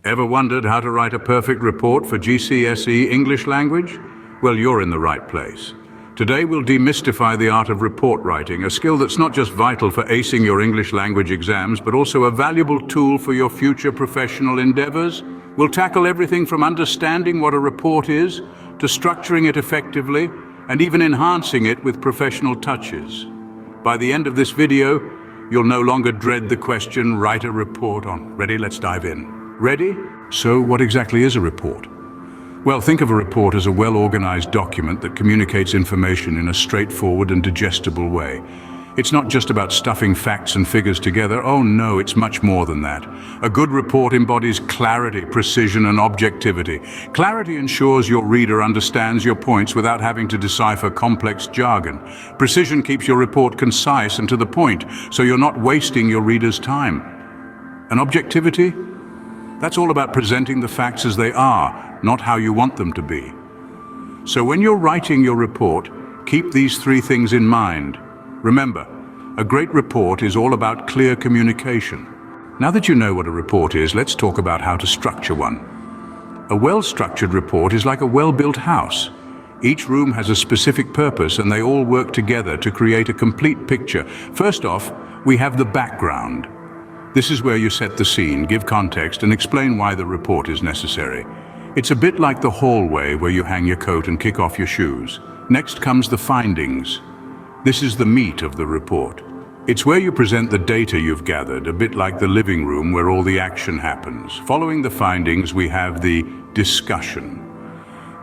Ever wondered how to write a perfect report for GCSE English Language? Well, you're in the right place. Today we'll demystify the art of report writing, a skill that's not just vital for acing your English language exams, but also a valuable tool for your future professional endeavors. We'll tackle everything from understanding what a report is, to structuring it effectively, and even enhancing it with professional touches. By the end of this video, you'll no longer dread the question, write a report on. Ready? Let's dive in. Ready? So what exactly is a report? Well, think of a report as a well-organized document that communicates information in a straightforward and digestible way. It's not just about stuffing facts and figures together. Oh no, it's much more than that. A good report embodies clarity, precision, and objectivity. Clarity ensures your reader understands your points without having to decipher complex jargon. Precision keeps your report concise and to the point, so you're not wasting your reader's time. And objectivity? That's all about presenting the facts as they are, not how you want them to be. So when you're writing your report, keep these three things in mind. Remember, a great report is all about clear communication. Now that you know what a report is, let's talk about how to structure one. A well-structured report is like a well-built house. Each room has a specific purpose and they all work together to create a complete picture. First off, we have the background. This is where you set the scene, give context, and explain why the report is necessary. It's a bit like the hallway where you hang your coat and kick off your shoes. Next comes the findings. This is the meat of the report. It's where you present the data you've gathered, a bit like the living room where all the action happens. Following the findings, we have the discussion.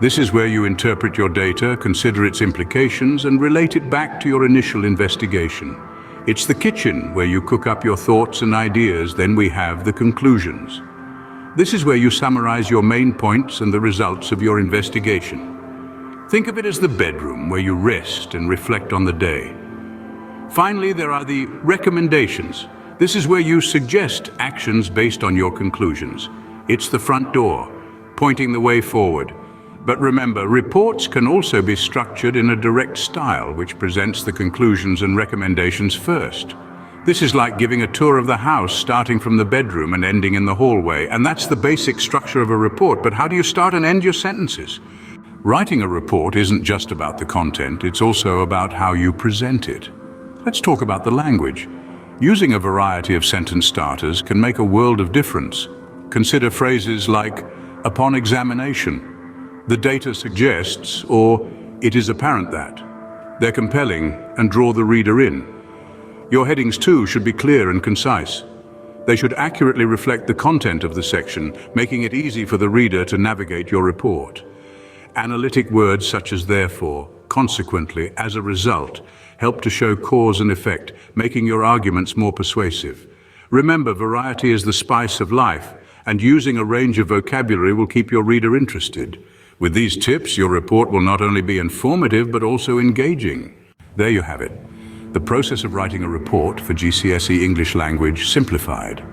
This is where you interpret your data, consider its implications, and relate it back to your initial investigation. It's the kitchen where you cook up your thoughts and ideas, then we have the conclusions. This is where you summarize your main points and the results of your investigation. Think of it as the bedroom where you rest and reflect on the day. Finally, there are the recommendations. This is where you suggest actions based on your conclusions. It's the front door, pointing the way forward. But remember, reports can also be structured in a direct style, which presents the conclusions and recommendations first. This is like giving a tour of the house, starting from the bedroom and ending in the hallway. And that's the basic structure of a report. But how do you start and end your sentences? Writing a report isn't just about the content, it's also about how you present it. Let's talk about the language. Using a variety of sentence starters can make a world of difference. Consider phrases like, upon examination, the data suggests, or it is apparent that. They're compelling and draw the reader in. Your headings too should be clear and concise. They should accurately reflect the content of the section, making it easy for the reader to navigate your report. Analytic words such as therefore, consequently, as a result, help to show cause and effect, making your arguments more persuasive. Remember, variety is the spice of life, and using a range of vocabulary will keep your reader interested. With these tips, your report will not only be informative, but also engaging. There you have it. The process of writing a report for GCSE English Language simplified.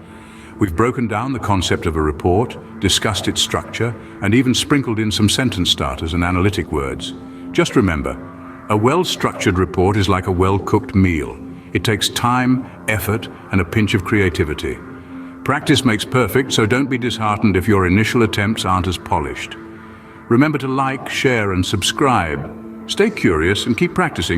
We've broken down the concept of a report, discussed its structure, and even sprinkled in some sentence starters and analytic words. Just remember, a well-structured report is like a well-cooked meal. It takes time, effort, and a pinch of creativity. Practice makes perfect, so don't be disheartened if your initial attempts aren't as polished. Remember to like, share, and subscribe. Stay curious and keep practicing.